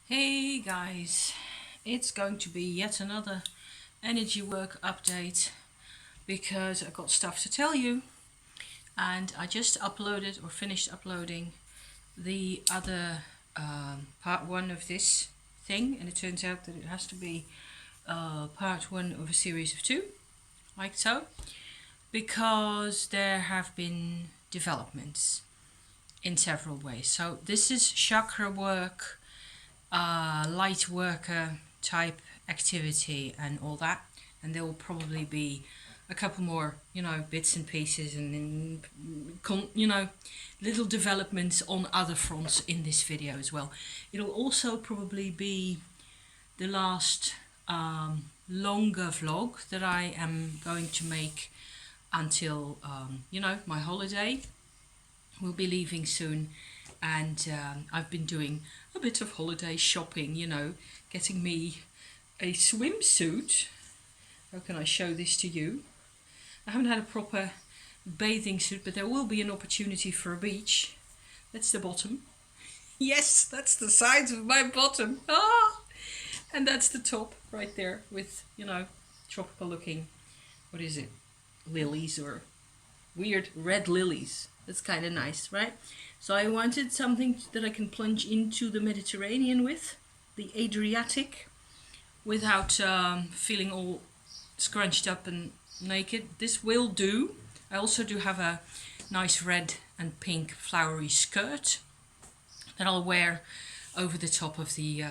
Hey guys, it's going to be yet another energy work update because I got stuff to tell you, and I just uploaded or finished uploading the other part one of this thing, and it turns out that it has to be part one of a series of two, like so, because there have been developments in several ways. So this is chakra work, light worker type activity and all that, and there will probably be a couple more bits and pieces and little developments on other fronts in this video as well. It'll also probably be the last longer vlog that I am going to make until my holiday. We'll be leaving soon, and I've been doing a bit of holiday shopping, getting me a swimsuit. How can I show this to you? I haven't had a proper bathing suit, but there will be an opportunity for a beach. That's the bottom. Yes, that's the sides of my bottom. Ah! And that's the top right there with, tropical looking, what is it? Lilies or weird red lilies. That's kind of nice, right? So I wanted something that I can plunge into the Mediterranean with, the Adriatic, without feeling all scrunched up and naked. This will do. I also do have a nice red and pink flowery skirt that I'll wear over the top of the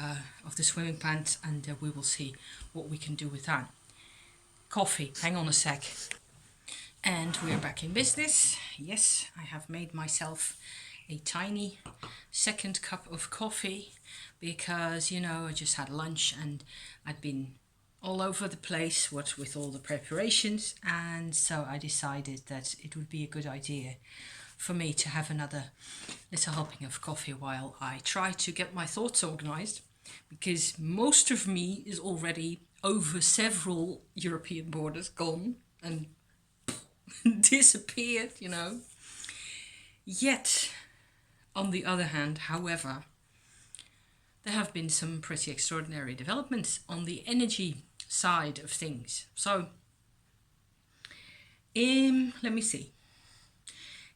swimming pants, and we will see what we can do with that. Coffee, hang on a sec. And we're back in business. Yes, I have made myself a tiny second cup of coffee because, I just had lunch and I'd been all over the place with all the preparations, and so I decided that it would be a good idea for me to have another little helping of coffee while I try to get my thoughts organized, because most of me is already over several European borders gone and disappeared, Yet, on the other hand, however, there have been some pretty extraordinary developments on the energy side of things. So, let me see.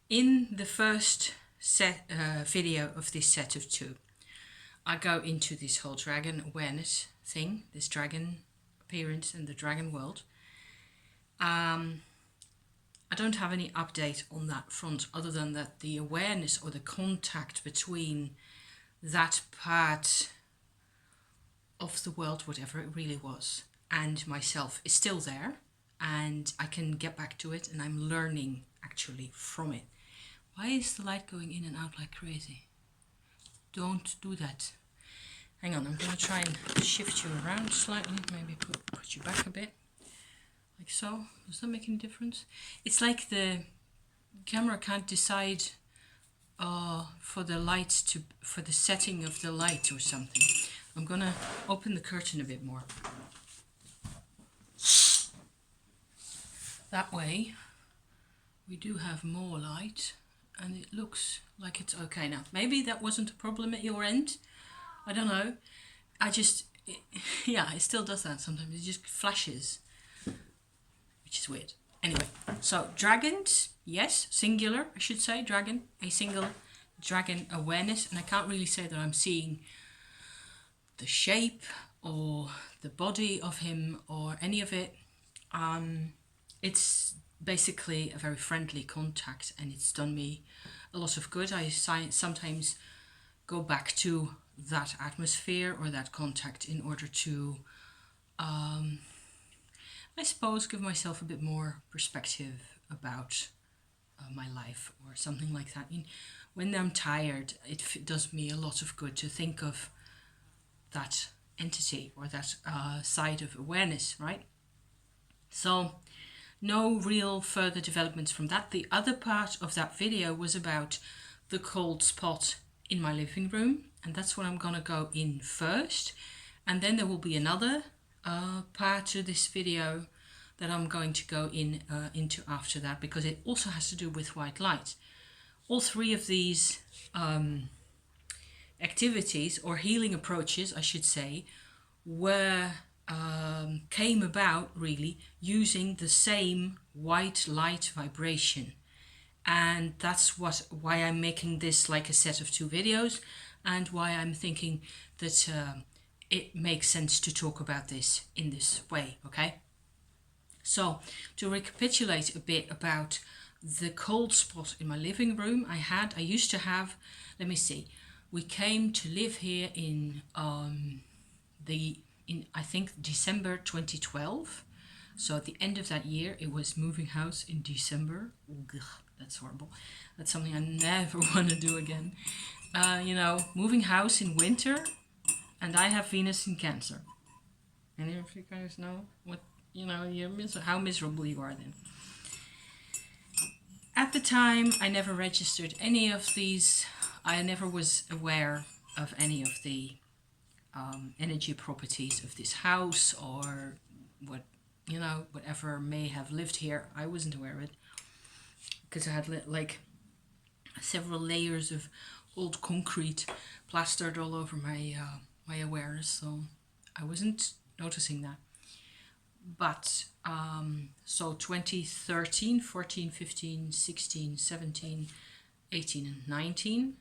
In the first video of this set of two, I go into this whole dragon awareness thing, this dragon appearance and the dragon world. I don't have any update on that front other than that the awareness or the contact between that part of the world, whatever it really was, and myself is still there, and I can get back to it, and I'm learning actually from it. Why is the light going in and out like crazy? Don't do that. Hang on, I'm going to try and shift you around slightly, maybe put you back a bit. Like so. Does that make any difference? It's like the camera can't decide for the setting of the light or something. I'm gonna open the curtain a bit more. That way we do have more light and it looks like it's okay now. Maybe that wasn't a problem at your end. I don't know. It still does that sometimes. It just flashes, which is weird. Anyway, so dragons, yes, singular, I should say, dragon, a single dragon awareness, and I can't really say that I'm seeing the shape or the body of him or any of it. It's basically a very friendly contact, and it's done me a lot of good. I sometimes go back to that atmosphere or that contact in order to I suppose give myself a bit more perspective about my life or something like that. When I'm tired, it does me a lot of good to think of that entity or that side of awareness, right? So no real further developments from that. The other part of that video was about the cold spot in my living room, and that's what I'm gonna go in first, and then there will be another part to this video that I'm going to go into after that, because it also has to do with white light. All three of these activities or healing approaches, I should say, were came about really using the same white light vibration. And that's why I'm making this like a set of 2 videos, and why I'm thinking that it makes sense to talk about this in this way, okay? So, to recapitulate a bit about the cold spot in my living room, I used to have, let me see, we came to live here in I think December 2012. So at the end of that year, it was moving house in December. Ugh, that's horrible. That's something I never want to do again. Moving house in winter, and I have Venus in Cancer. And if you guys know what, how miserable you are then. At the time, I never registered any of these. I never was aware of any of the energy properties of this house, or whatever may have lived here. I wasn't aware of it because I had like several layers of old concrete plastered all over my awareness, so I wasn't noticing that. But so 2013, 14, 15, 16, 17, 18 and 19,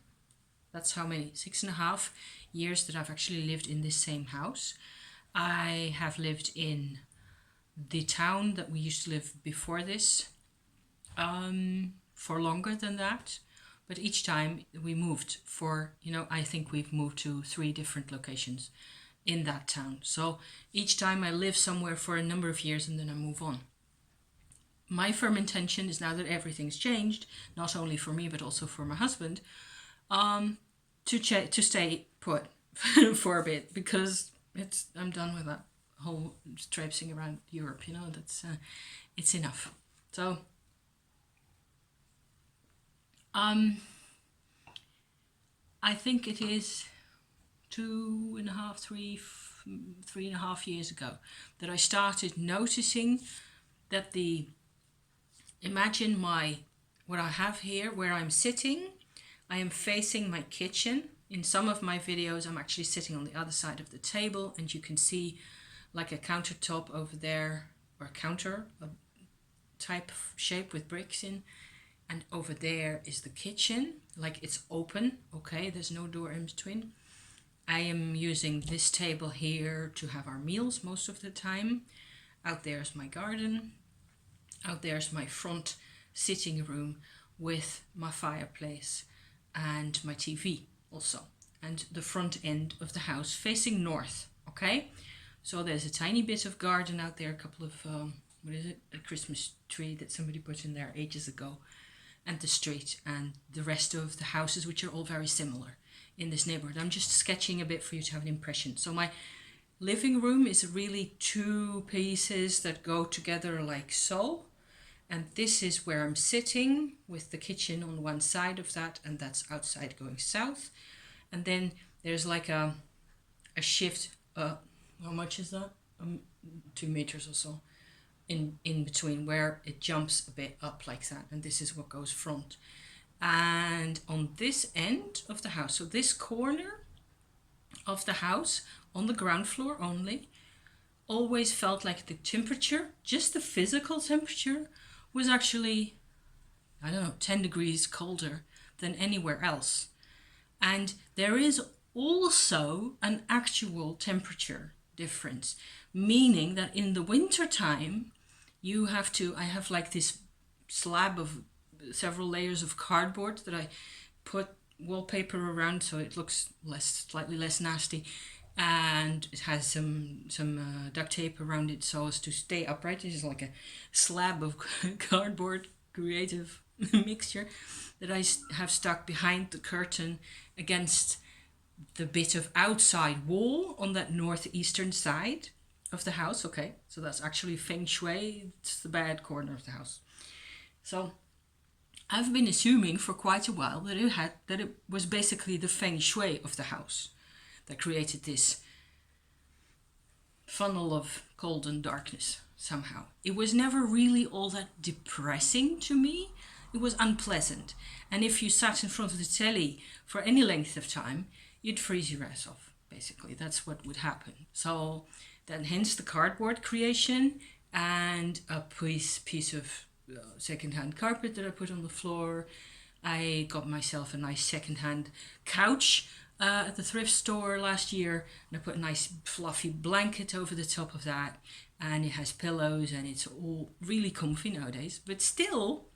that's how many, 6.5 years that I've actually lived in this same house. I have lived in the town that we used to live before this for longer than that, but each time we moved I think we've moved to 3 different locations in that town. So each time I live somewhere for a number of years and then I move on. My firm intention is, now that everything's changed, not only for me but also for my husband, to stay put for a bit, because I'm done with that whole traipsing around Europe. That's it's enough. So I think it is 3.5 years ago that I started noticing that imagine what I have here, where I'm sitting. I am facing my kitchen. In some of my videos, I'm actually sitting on the other side of the table, and you can see like a countertop over there, or a counter, a type of shape with bricks in. And over there is the kitchen, like it's open, okay? There's no door in between. I am using this table here to have our meals most of the time. Out there's my garden. Out there's my front sitting room with my fireplace and my TV also. And the front end of the house facing north, okay? So there's a tiny bit of garden out there, a couple of, a Christmas tree that somebody put in there ages ago. And the street and the rest of the houses, which are all very similar in this neighborhood. I'm just sketching a bit for you to have an impression. So my living room is really 2 pieces that go together like so. And this is where I'm sitting, with the kitchen on one side of that, and that's outside going south. And then there's like a shift, how much is that? 2 meters or so. In between, where it jumps a bit up like that, and this is what goes front. And on this end of the house, so this corner of the house on the ground floor only, always felt like the temperature, just the physical temperature, was actually, 10 degrees colder than anywhere else. And there is also an actual temperature difference, meaning that in the winter time, I have like this slab of several layers of cardboard that I put wallpaper around so it looks slightly less nasty, and it has some duct tape around it so as to stay upright. This is like a slab of cardboard creative mixture that I have stuck behind the curtain against the bit of outside wall on that northeastern side of the house. Okay, so that's actually feng shui. It's the bad corner of the house. So I've been assuming for quite a while that it was basically the feng shui of the house that created this funnel of cold and darkness somehow. It was never really all that depressing to me. It was unpleasant. And if you sat in front of the telly for any length of time, you'd freeze your ass off. Basically, that's what would happen. So then hence the cardboard creation and a piece of secondhand carpet that I put on the floor. I got myself a nice secondhand couch at the thrift store last year, and I put a nice fluffy blanket over the top of that, and it has pillows and it's all really comfy nowadays. But still,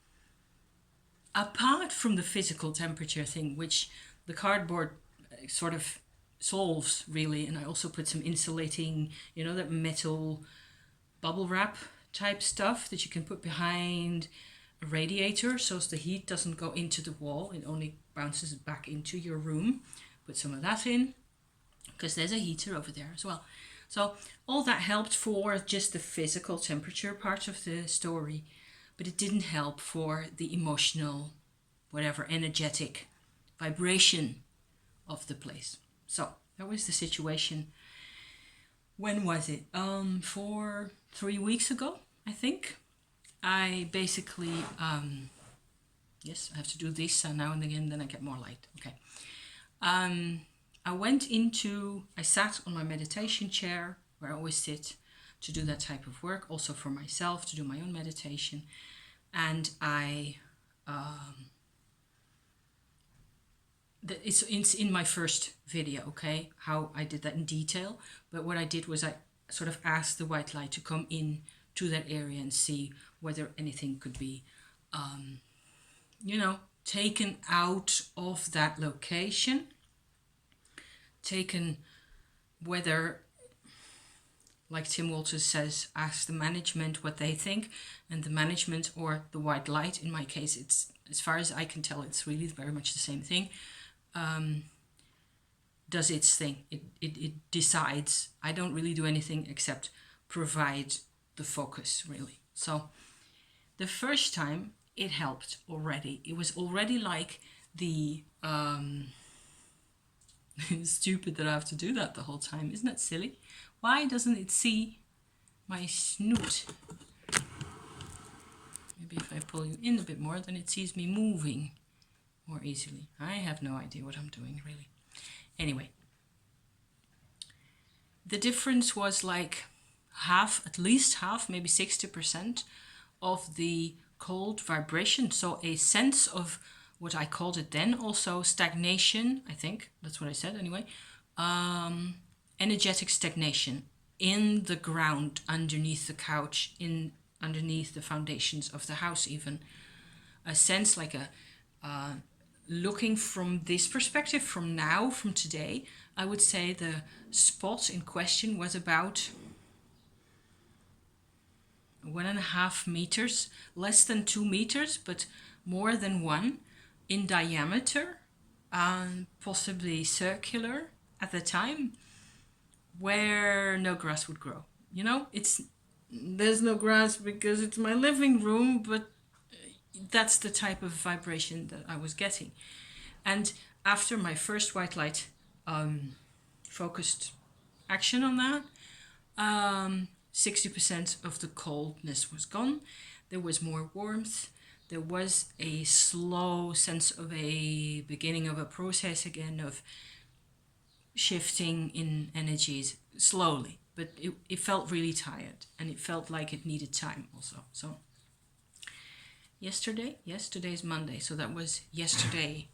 apart from the physical temperature thing, which the cardboard sort of solves really, and I also put some insulating, that metal bubble wrap type stuff that you can put behind a radiator so as the heat doesn't go into the wall, it only bounces back into your room. Put some of that in because there's a heater over there as well. So all that helped for just the physical temperature part of the story, but it didn't help for the emotional, whatever, energetic vibration of the place. So that was the situation. When was it? 3 weeks ago, I think. I basically, yes, I have to do this now and again, then I get more light. Okay. I sat on my meditation chair where I always sit to do that type of work, also for myself, to do my own meditation. And it's in my first video, okay, how I did that in detail. But what I did was I sort of asked the white light to come in to that area and see whether anything could be, taken out of that location. Whether, like Tim Walters says, ask the management what they think, and the management or the white light, in my case, it's, as far as I can tell, it's really very much the same thing, does its thing. It decides. I don't really do anything except provide the focus, really. So the first time it helped already. It was already like the it's stupid that I have to do that the whole time. Isn't that silly? Why doesn't it see my snoot? Maybe if I pull you in a bit more, then it sees me moving more easily. I have no idea what I'm doing, really. Anyway, the difference was like half, at least half, maybe 60% of the cold vibration. So a sense of what I called it then, also stagnation, I think, that's what I said anyway, energetic stagnation in the ground, underneath the couch, underneath the foundations of the house even. A sense like looking from this perspective, from today, I would say the spot in question was about 1.5 meters, less than 2 meters, but more than 1 in diameter, possibly circular at the time, where no grass would grow. There's no grass because it's my living room, but that's the type of vibration that I was getting. And after my first white light focused action on that, 60% of the coldness was gone. There was more warmth. There was a slow sense of a beginning of a process again of shifting in energies slowly, but it felt really tired, and it felt like it needed time also. So today's Monday, so that was yesterday,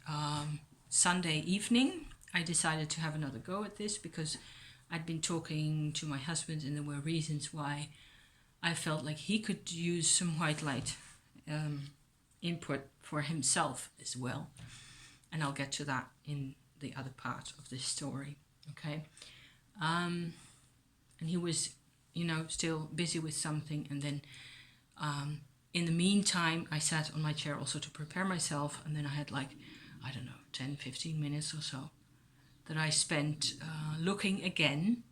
Sunday evening, I decided to have another go at this because I'd been talking to my husband, and there were reasons why I felt like he could use some white light input for himself as well. And I'll get to that in the other part of this story, okay? And he was, still busy with something. And then in the meantime, I sat on my chair also to prepare myself. And then I had 10, 15 minutes or so that I spent looking again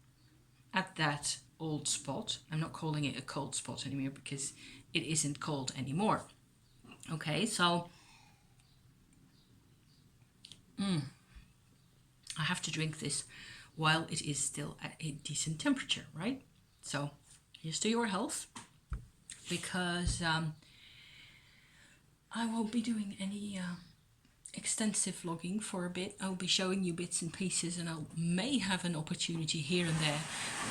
at that old spot. I'm not calling it a cold spot anymore because it isn't cold anymore. Okay, so I have to drink this while it is still at a decent temperature, right? So here's to your health, because I won't be doing extensive vlogging for a bit. I'll be showing you bits and pieces, and I may have an opportunity here and there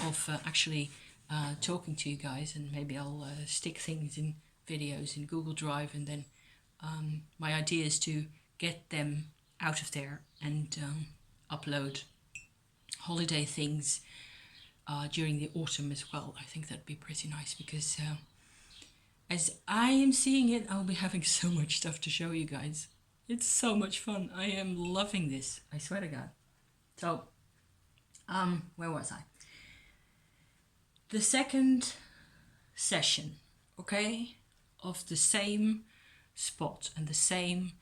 of actually talking to you guys, and maybe I'll stick things in videos in Google Drive, and then my idea is to get them out of there and upload holiday things during the autumn as well. I think that'd be pretty nice, because as I am seeing it, I'll be having so much stuff to show you guys. It's so much fun. I am loving this, I swear to God. So, where was I? The second session, okay, of the same spot and the same,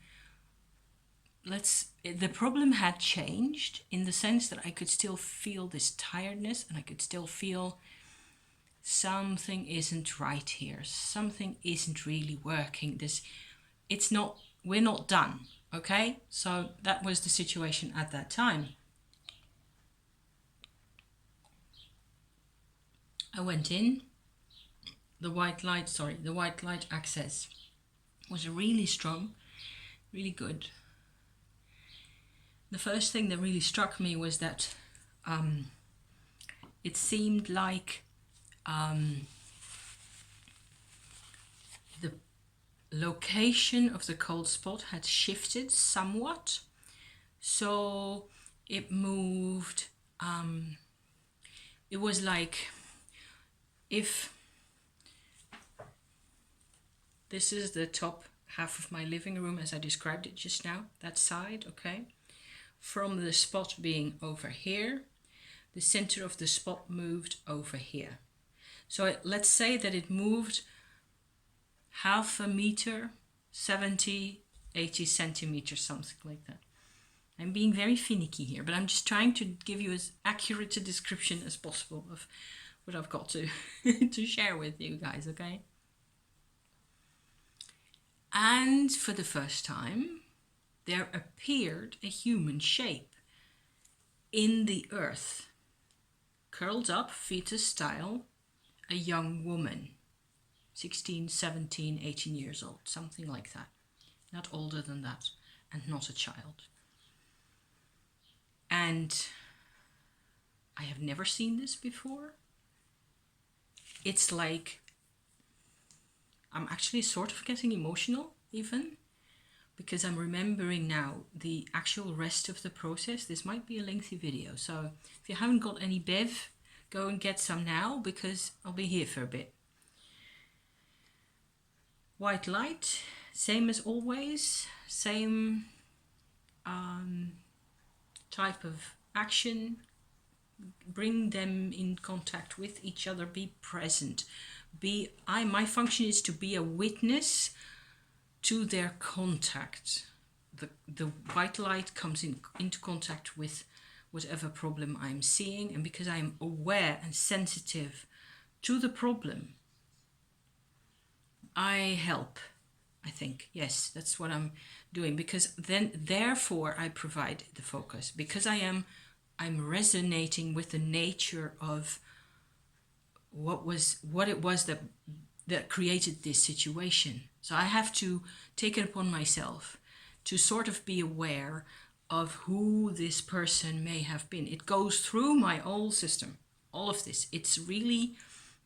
the problem had changed in the sense that I could still feel this tiredness, and I could still feel something isn't right here. Something isn't really working. We're not done, okay? So that was the situation at that time. I went in. The white light access was really strong, really good. The first thing that really struck me was that it seemed like the location of the cold spot had shifted somewhat. So it moved, it was like if this is the top half of my living room as I described it just now, that side, okay? From the spot being over here, the center of the spot moved over here. So let's say that it moved half a meter, 70, 80 centimeters, something like that. I'm being very finicky here, but I'm just trying to give you as accurate a description as possible of what I've got to, to share with you guys, okay? And for the first time, there appeared a human shape in the earth, curled up, fetus style, a young woman, 16, 17, 18 years old, something like that. Not older than that, and not a child. And I have never seen this before. It's like, I'm actually sort of getting emotional even, because I'm remembering now the actual rest of the process. This might be a lengthy video, so if you haven't got any Bev, go and get some now, because I'll be here for a bit. White light, same as always, same type of action. Bring them in contact with each other, be present. My function is to be a witness to their contact. The white light comes into contact with whatever problem I'm seeing, and because I'm aware and sensitive to the problem, I help, I think. Yes, that's what I'm doing, because therefore I provide the focus, because I'm resonating with the nature of what it was that created this situation. So I have to take it upon myself to sort of be aware of who this person may have been. It goes through my whole system, all of this.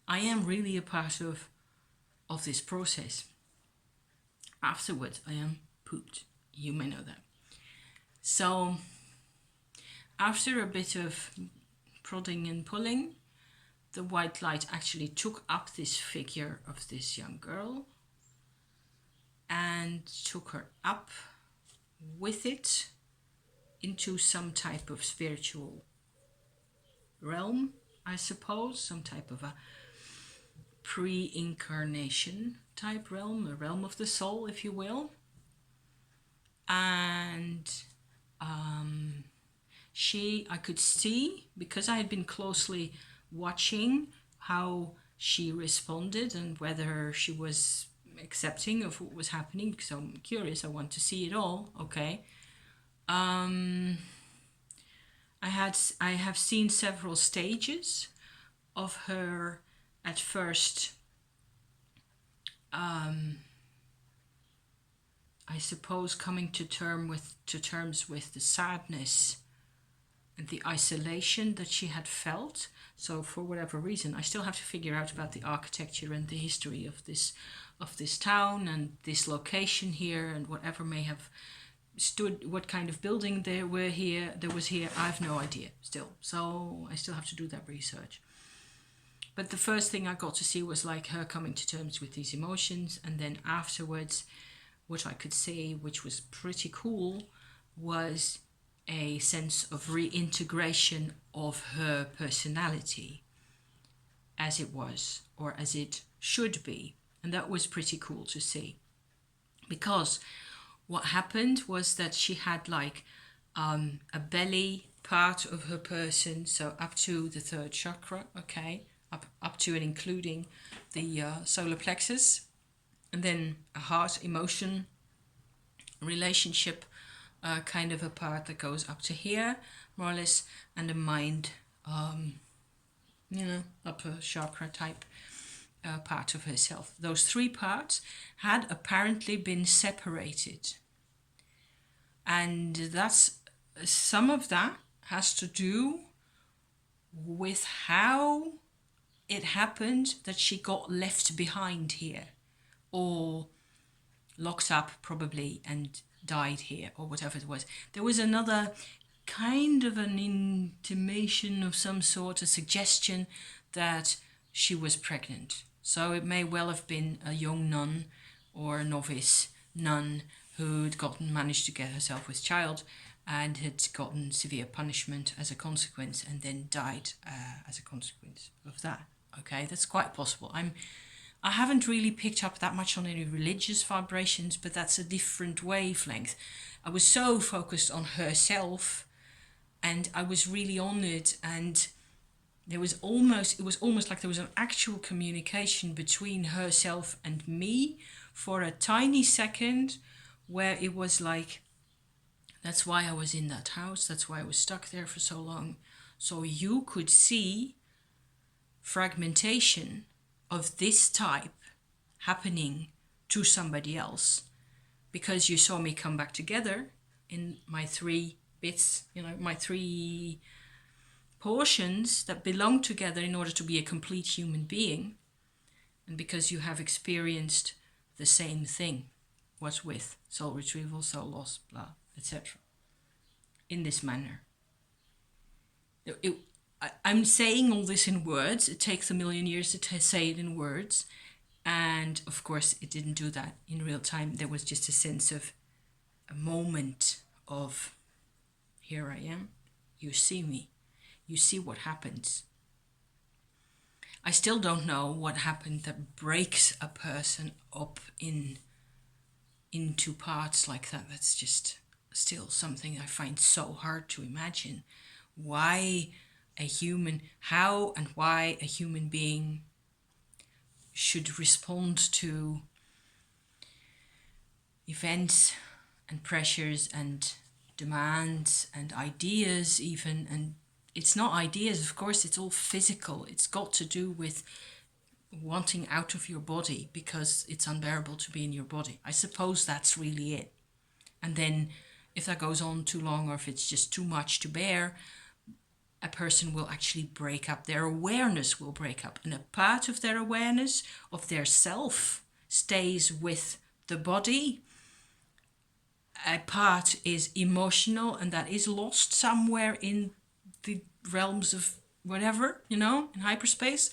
I am really a part of this process. Afterwards, I am pooped. You may know that. So after a bit of prodding and pulling, the white light actually took up this figure of this young girl and took her up with it into some type of spiritual realm, I suppose, some type of a pre-incarnation type realm, a realm of the soul, if you will. And I could see, because I had been closely watching how she responded and whether she was accepting of what was happening, because I'm curious, I want to see it all, okay. I have seen several stages of her at first I suppose, coming to terms with the sadness and the isolation that she had felt. So for whatever reason, I still have to figure out about the architecture and the history of this town and this location here, and whatever may have stood, what kind of building there was here. I have no idea still. So I still have to do that research. But the first thing I got to see was like her coming to terms with these emotions, and then afterwards, what I could see, which was pretty cool, was a sense of reintegration of her personality as it was, or as it should be. And that was pretty cool to see. Because what happened was that she had like a belly part of her person, so up to the third chakra, okay, up to and including the solar plexus, and then a heart, emotion, relationship kind of a part that goes up to here, more or less, and a mind, upper chakra type part of herself. Those three parts had apparently been separated, and that's some of that has to do with how it happened that she got left behind here, or locked up probably and died here, or whatever it was. There was another kind of an intimation of some sort, a suggestion that she was pregnant. So it may well have been a young nun or a novice nun who'd managed to get herself with child and had gotten severe punishment as a consequence, and then died as a consequence of that. Okay, that's quite possible. I haven't really picked up that much on any religious vibrations, but that's a different wavelength. I was so focused on herself, and I was really honored, and it was almost like there was an actual communication between herself and me for a tiny second, where it was like, that's why I was in that house, that's why I was stuck there for so long. So you could see fragmentation of this type happening to somebody else, because you saw me come back together in my three bits, my three portions that belong together in order to be a complete human being, and because you have experienced the same thing, what's with soul retrieval, soul loss, blah, etc., in this manner. I'm saying all this in words. It takes a million years to say it in words. And of course, it didn't do that in real time. There was just a sense of a moment of, here I am, you see me, you see what happens. I still don't know what happened that breaks a person up into parts like that. That's just still something I find so hard to imagine. How and why a human being should respond to events and pressures and demands and ideas even. And it's not ideas, of course, it's all physical. It's got to do with wanting out of your body because it's unbearable to be in your body. I suppose that's really it. And then if that goes on too long, or if it's just too much to bear, a person will actually break up. Their awareness will break up, and a part of their awareness of their self stays with the body. A part is emotional, and that is lost somewhere in the realms of whatever, in hyperspace.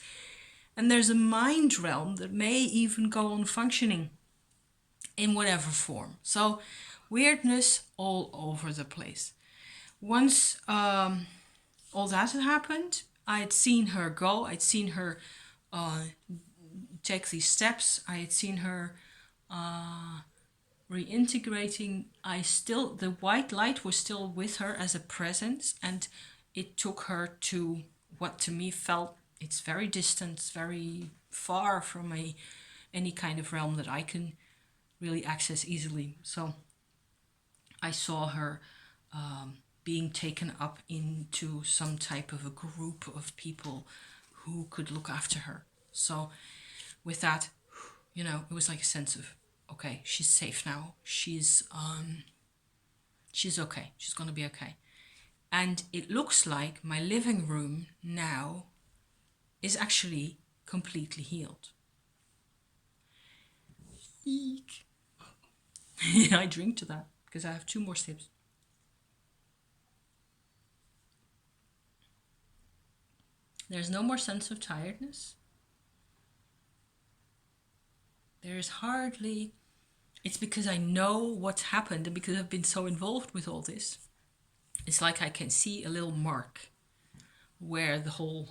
And there's a mind realm that may even go on functioning in whatever form. So weirdness all over the place. Once all that had happened, I had seen her go. I'd seen her take these steps. I had seen her reintegrating. The white light was still with her as a presence, and it took her to what to me felt, it's very distant, very far from any kind of realm that I can really access easily. So I saw her being taken up into some type of a group of people who could look after her. So with that, it was like a sense of okay, she's safe now. She's okay. She's gonna be okay. And it looks like my living room now is actually completely healed. Eek. I drink to that because I have 2 more sips. There's no more sense of tiredness. There is hardly... It's because I know what's happened and because I've been so involved with all this. It's like I can see a little mark where the whole...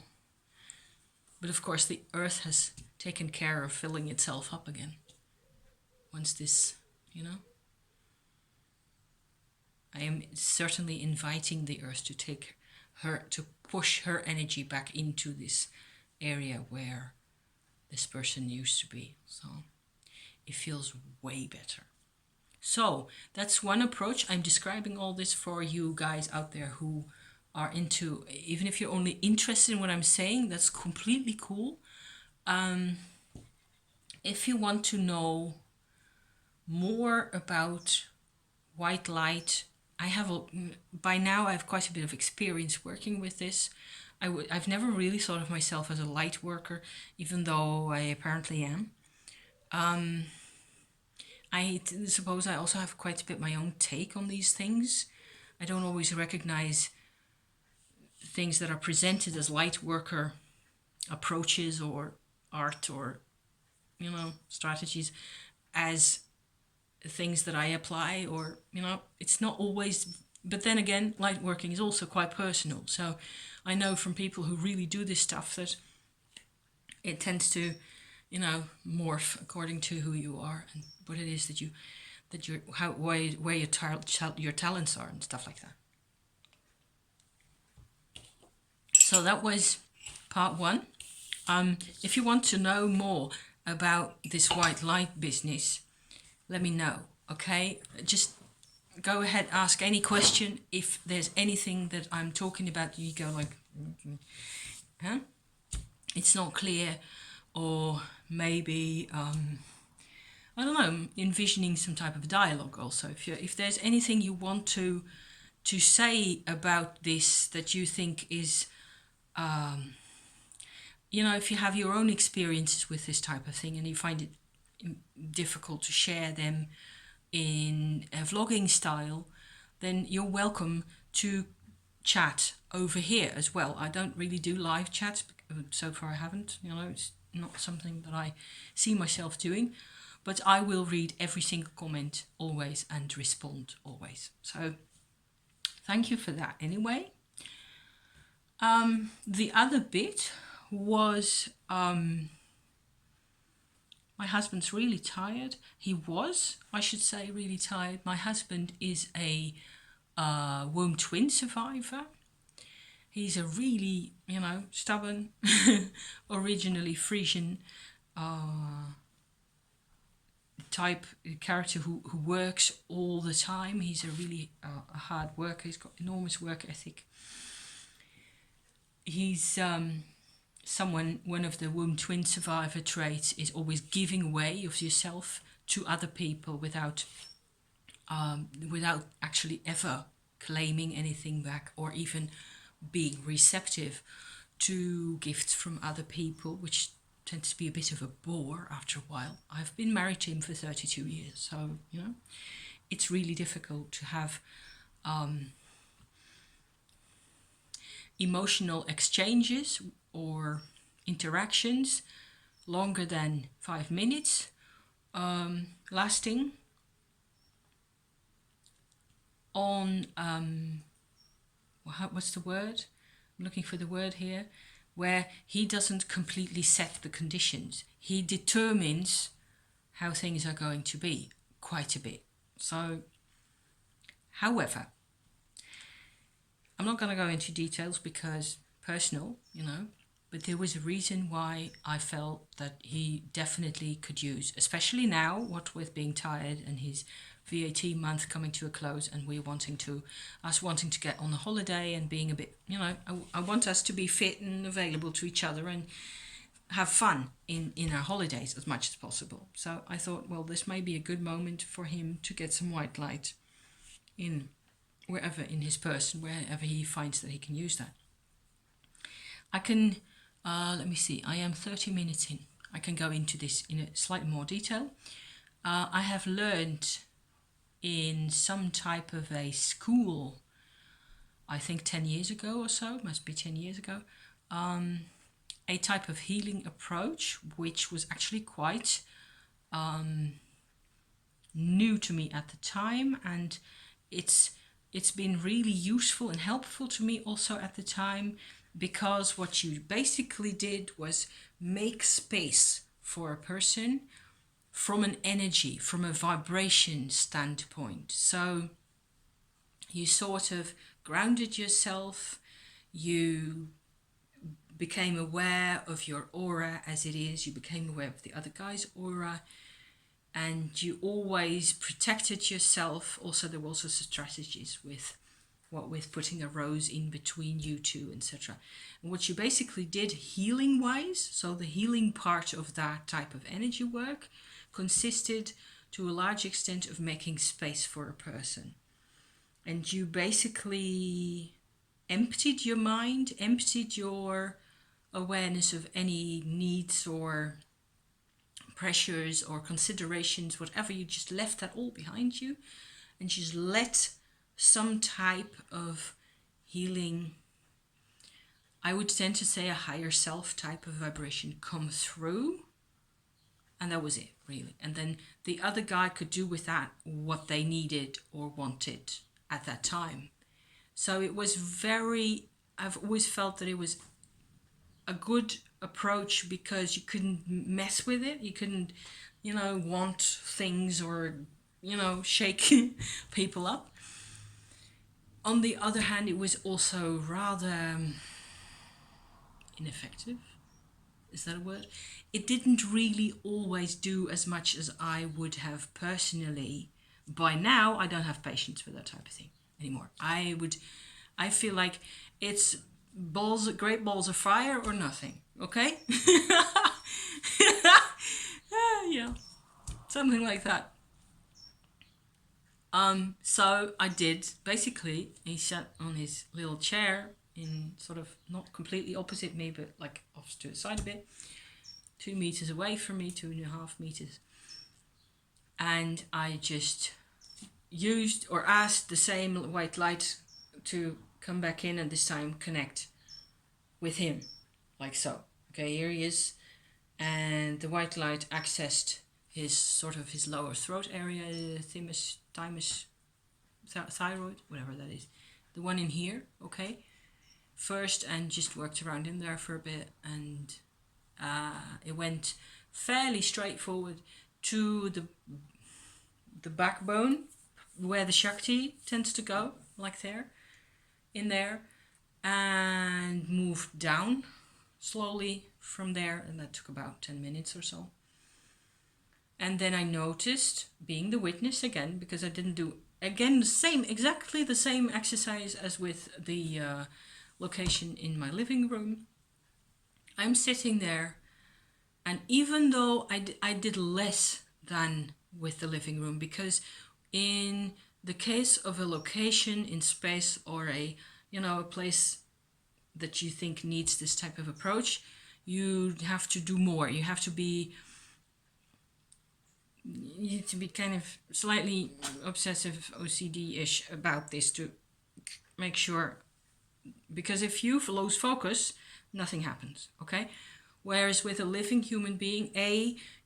But of course the earth has taken care of filling itself up again. Once this, you know... I am certainly inviting the earth to take her, to push her energy back into this area where this person used to be. So it feels way better. So that's one approach. I'm describing all this for you guys out there who are into, even if you're only interested in what I'm saying, that's completely cool. If you want to know more about white light, by now I have quite a bit of experience working with this. I've never really thought of myself as a light worker, even though I apparently am. I suppose I also have quite a bit my own take on these things. I don't always recognize things that are presented as light worker approaches or art or, you know, strategies as things that I apply, or, you know, it's not always... But then again, light working is also quite personal. So I know from people who really do this stuff that it tends to, you know, morph according to who you are and what it is where your talents are and stuff like that. So that was part 1. If you want to know more about this white light business, let me know, okay? Just go ahead, ask any question. If there's anything that I'm talking about, you go like, huh? It's not clear, or maybe, I don't know, envisioning some type of dialogue also. If there's anything you want to say about this that you think is, you know, if you have your own experiences with this type of thing and you find it difficult to share them in a vlogging style, then you're welcome to chat over here as well. I don't really do live chats, so far I haven't, you know, it's not something that I see myself doing, but I will read every single comment always and respond always. So thank you for that anyway. The other bit was, my husband's really tired. He was, I should say, really tired. My husband is a womb twin survivor. He's a really, you know, stubborn, originally Frisian type character who works all the time. He's a really a hard worker. He's got enormous work ethic. He's one of the womb twin survivor traits is always giving away of yourself to other people without actually ever claiming anything back, or even being receptive to gifts from other people, which tends to be a bit of a bore after a while. I've been married to him for 32 years, so, you know, it's really difficult to have emotional exchanges or interactions longer than 5 minutes lasting on what's the word? I'm looking for the word here, where he doesn't completely set the conditions. He determines how things are going to be quite a bit. So, however, I'm not going to go into details because personal, you know, but there was a reason why I felt that he definitely could use, especially now, what with being tired and his VAT month coming to a close, and wanting to get on the holiday and being a bit, you know, I want us to be fit and available to each other and have fun in our holidays as much as possible. So I thought, well, this may be a good moment for him to get some white light in wherever in his person, wherever he finds that he can use that. I can, let me see, I am 30 minutes in. I can go into this in a slightly more detail. I have learned in some type of a school, I think 10 years ago or so, must be 10 years ago, a type of healing approach, which was actually quite new to me at the time, and it's been really useful and helpful to me also at the time, because what you basically did was make space for a person from an energy, from a vibration standpoint. So you sort of grounded yourself, you became aware of your aura as it is, you became aware of the other guy's aura, and you always protected yourself. Also, there were also strategies with putting a rose in between you two, etc. And what you basically did healing wise, so the healing part of that type of energy work consisted to a large extent of making space for a person. And you basically emptied your mind, emptied your awareness of any needs or pressures or considerations, whatever. You just left that all behind you and just let some type of healing, I would tend to say a higher self type of vibration, come through. And that was it, really. And then the other guy could do with that what they needed or wanted at that time. So it was I've always felt that it was a good approach, because you couldn't mess with it. You couldn't, want things or, shake people up. On the other hand, it was also rather ineffective. Is that a word? It didn't really always do as much as I would have personally. By now, I don't have patience for that type of thing anymore. I feel like it's great balls of fire or nothing. Okay? Yeah, something like that. So I did, basically, he sat on his little chair in sort of not completely opposite me, but like off to the side a bit, 2 meters away from me, 2.5 meters. And I just used or asked the same white light to come back in and this time connect with him, like so. Okay, here he is. And the white light accessed his lower throat area, thymus, thyroid, whatever that is. The one in here, okay, first, and just worked around in there for a bit, and it went fairly straightforward to the backbone, where the Shakti tends to go, like there, in there, and moved down slowly from there, and that took about 10 minutes or so. And then I noticed, being the witness again, because I didn't do, again, exactly the same exercise as with the location in my living room. I'm sitting there, and even though I did less than with the living room, because in the case of a location in space or a place that you think needs this type of approach, you have to do more. You need to be kind of slightly obsessive OCD-ish about this to make sure, because if you lose focus, nothing happens, okay? Whereas with a living human being,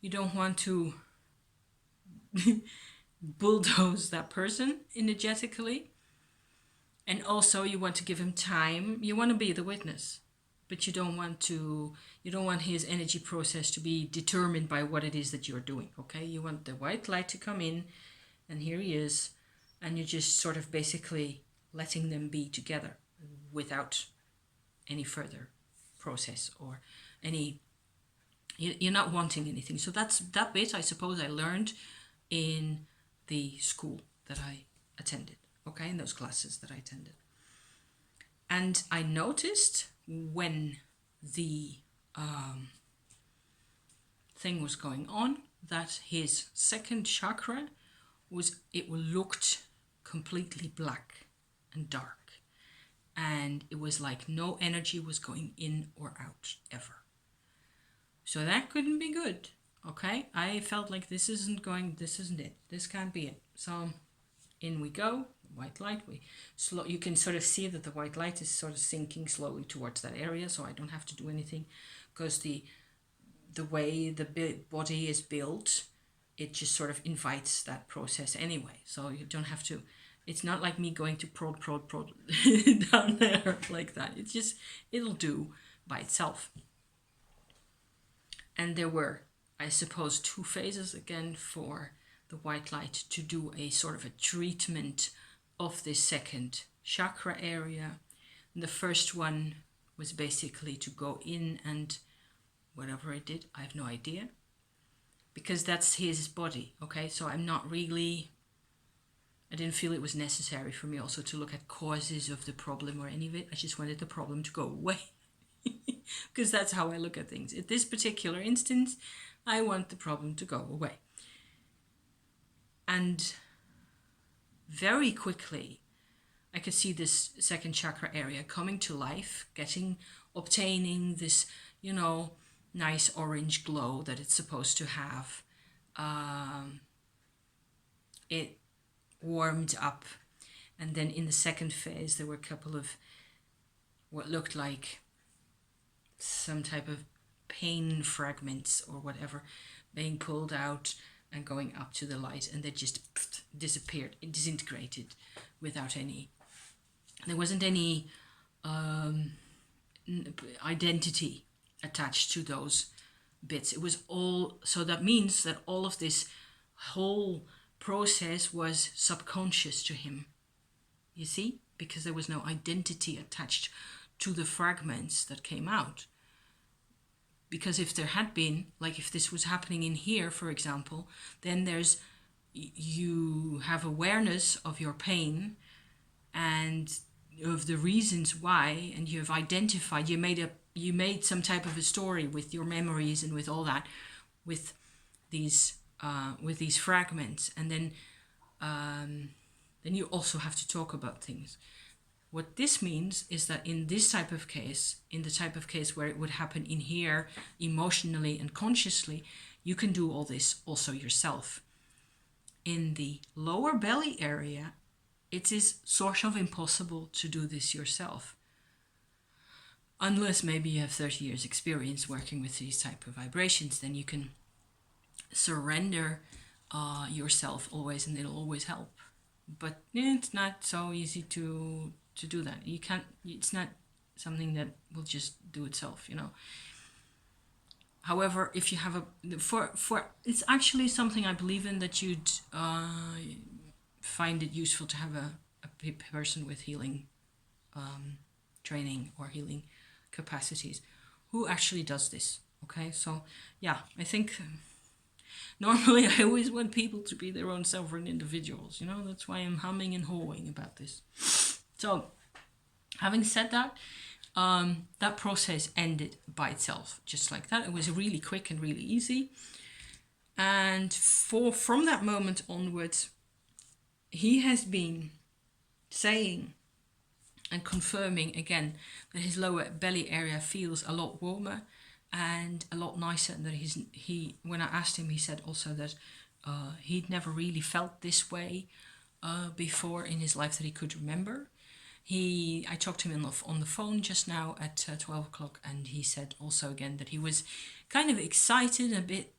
you don't want to bulldoze that person energetically, and also you want to give him time. You want to be the witness, but you don't want his energy process to be determined by what it is that you're doing, okay? You want the white light to come in, and here he is, and you're just sort of basically letting them be together without any further process or you're not wanting anything. So that bit, I suppose, I learned in the school that I attended, okay, in those classes that I attended. And I noticed when the thing was going on, that his second chakra looked completely black and dark, and it was like no energy was going in or out ever. So that couldn't be good. Okay, I felt like this isn't it, this can't be it. So in we go, white light. You can sort of see that the white light is sort of sinking slowly towards that area, so I don't have to do anything, because the way the body is built, it just sort of invites that process anyway. So you don't have to, it's not like me going to prod down there like that. It'll do by itself. And there were, I suppose, 2 phases again for the white light to do a sort of a treatment of this second chakra area. And the first one was basically to go in and whatever it did, I have no idea, because that's his body. Okay, so I didn't feel it was necessary for me also to look at causes of the problem or any of it. I just wanted the problem to go away. Because that's how I look at things. At this particular instance, I want the problem to go away. And very quickly, I could see this second chakra area coming to life, obtaining this, nice orange glow that it's supposed to have. It warmed up. And then in the second phase, there were a couple of what looked like some type of pain fragments or whatever being pulled out and going up to the light, and they just disappeared. It disintegrated without there wasn't any identity attached to those bits. It was all, so that means that all of this whole process was subconscious to him, you see, because there was no identity attached to the fragments that came out. Because if there had been, like if this was happening in here, for example, then you have awareness of your pain and of the reasons why, and you have identified, you made some type of a story with your memories and with all that, with these fragments, and then you also have to talk about things. What this means is that in this type of case, in the type of case where it would happen in here, emotionally and consciously, you can do all this also yourself. In the lower belly area, it is sort of impossible to do this yourself. Unless maybe you have 30 years experience working with these type of vibrations, then you can surrender yourself always, and it'll always help. But it's not so easy to do that. You can't, it's not something that will just do itself, However, if you have it's actually something I believe in, that you'd find it useful to have a person with healing training or healing capacities who actually does this. Okay, so yeah, I think normally I always want people to be their own sovereign individuals, that's why I'm humming and hawing about this. So, having said that, that process ended by itself, just like that. It was really quick and really easy. And from that moment onwards, he has been saying and confirming again that his lower belly area feels a lot warmer and a lot nicer. And that when I asked him, he said also that he'd never really felt this way before in his life that he could remember. I talked to him on the phone just now at 12 o'clock, and he said also again that he was kind of excited, a bit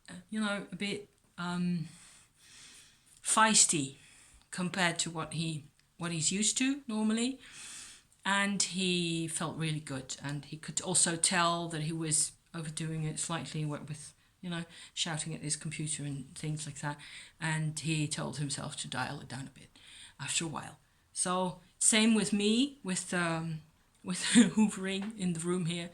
feisty compared to what he's used to normally, and he felt really good. And he could also tell that he was overdoing it slightly with shouting at his computer and things like that, and he told himself to dial it down a bit after a while. So same with me, with hoovering in the room here,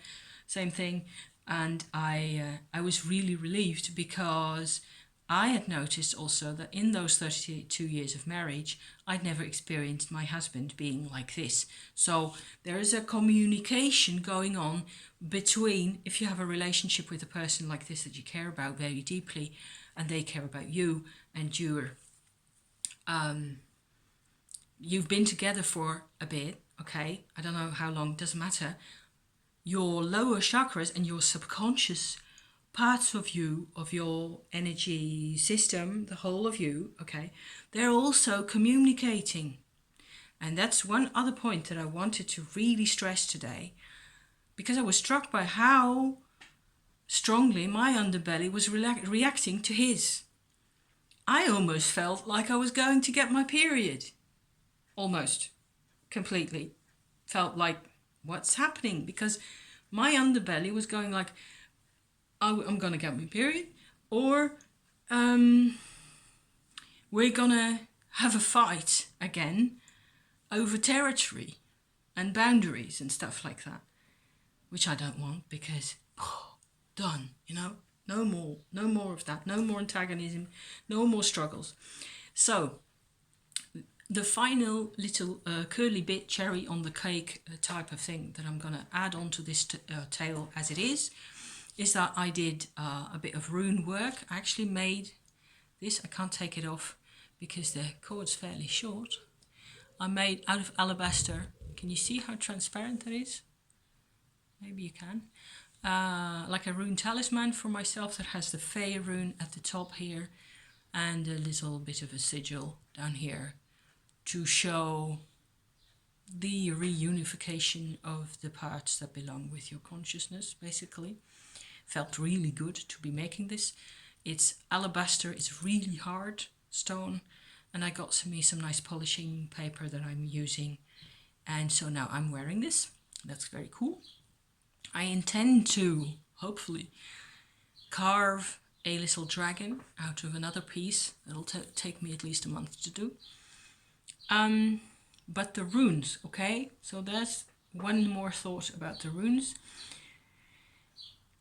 same thing. And I was really relieved, because I had noticed also that in those 32 years of marriage, I'd never experienced my husband being like this. So there is a communication going on between, if you have a relationship with a person like this that you care about very deeply, and they care about you, and you've been together for a bit, okay? I don't know how long, doesn't matter. Your lower chakras and your subconscious parts of you, of your energy system, the whole of you, okay, they're also communicating. And that's one other point that I wanted to really stress today, because I was struck by how strongly my underbelly was reacting to his. I almost felt like I was going to get my period. Almost. Completely. Felt like, what's happening? Because my underbelly was going like, I'm going to get my period, or we're going to have a fight again over territory and boundaries and stuff like that, which I don't want, because done, no more of that, no more antagonism, no more struggles. So the final little curly bit, cherry on the cake type of thing that I'm going to add on to this tale as it is that I did a bit of rune work. I actually made this. I can't take it off because the cord's fairly short. I made out of alabaster. Can you see how transparent that is? Maybe you can. Like a rune talisman for myself that has the Fey rune at the top here and a little bit of a sigil down here to show the reunification of the parts that belong with your consciousness, basically. Felt really good to be making this. It's alabaster, it's really hard stone, and I got me some nice polishing paper that I'm using, and so now I'm wearing this. That's very cool. I intend to, hopefully, carve a little dragon out of another piece. It'll take me at least a month to do. But the runes, okay? So that's one more thought about the runes.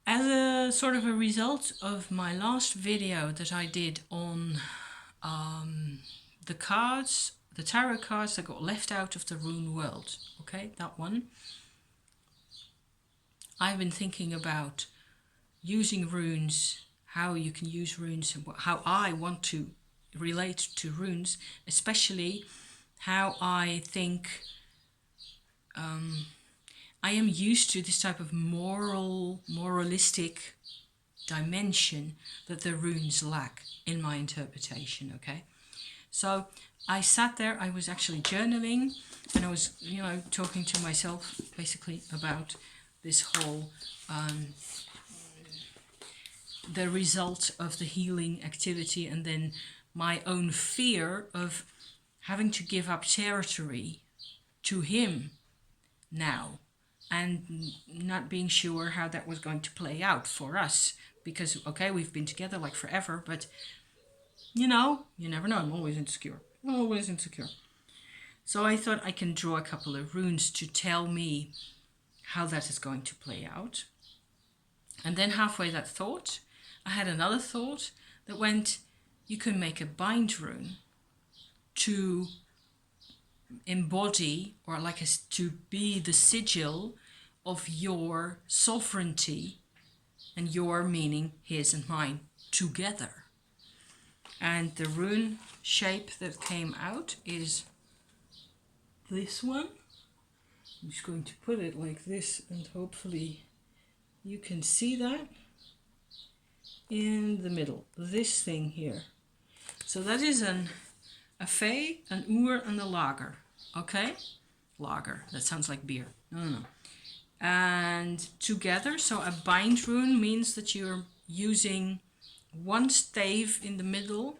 As a sort of a result of my last video that I did on the cards, the tarot cards that got left out of the rune world, okay, that one. I've been thinking about using runes, how you can use runes, and how I want to relate to runes, especially how I think I am used to this type of moralistic dimension that the runes lack in my interpretation, okay? So I sat there, I was actually journaling, and I was, talking to myself basically about this whole, the result of the healing activity, and then my own fear of having to give up territory to him now, and not being sure how that was going to play out for us, because okay, we've been together like forever, but you never know. I'm always insecure. So I thought I can draw a couple of runes to tell me how that is going to play out. And then halfway that thought, I had another thought that went, you can make a bind rune to embody, or to be the sigil of your sovereignty, and your meaning his and mine together. And the rune shape that came out is this one. I'm just going to put it like this, and hopefully you can see that in the middle, this thing here. So that is a Fey, an Ur, and a Lager. Okay? Lager. That sounds like beer. No. And together, so a bind rune means that you're using one stave in the middle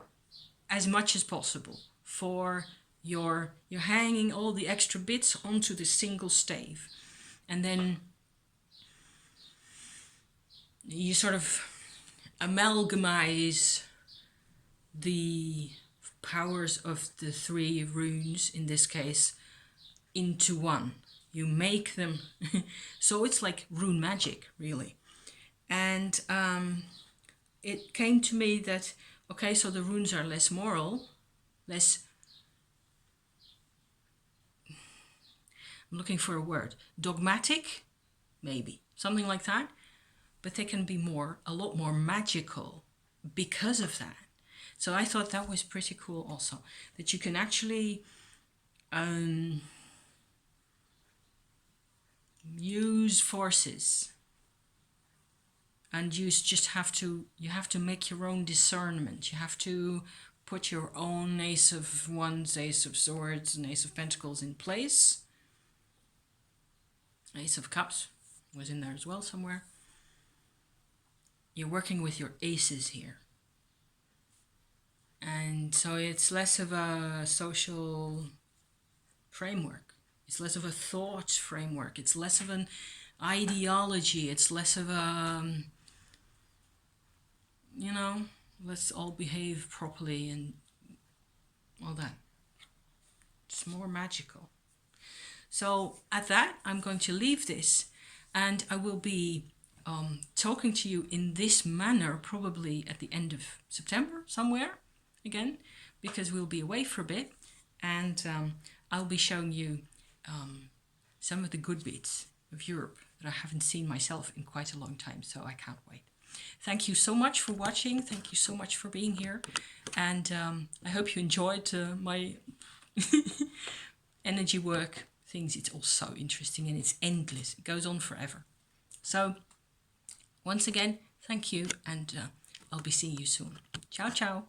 as much as possible for you're hanging all the extra bits onto the single stave, and then you sort of amalgamize the powers of the three runes, in this case, into one. You make them so it's like rune magic, really. And it came to me that Okay, so the runes are less moral, less, I'm looking for a word, dogmatic, maybe, something like that. But they can be a lot more magical because of that. So I thought that was pretty cool also, that you can actually use forces, and you have to make your own discernment. You have to put your own Ace of Wands, Ace of Swords, and Ace of Pentacles in place. Ace of Cups was in there as well somewhere. You're working with your aces here. And so it's less of a social framework. It's less of a thought framework. It's less of an ideology. It's less of a, you know, let's all behave properly and all that. It's more magical. So at that, I'm going to leave this, and I will be talking to you in this manner probably at the end of September somewhere again, because we'll be away for a bit, and I'll be showing you some of the good bits of Europe that I haven't seen myself in quite a long time, so I can't wait. Thank you so much for watching. Thank you so much for being here, and I hope you enjoyed my energy work things. It's all so interesting and it's endless. It goes on forever. So once again, thank you, and I'll be seeing you soon. Ciao, ciao.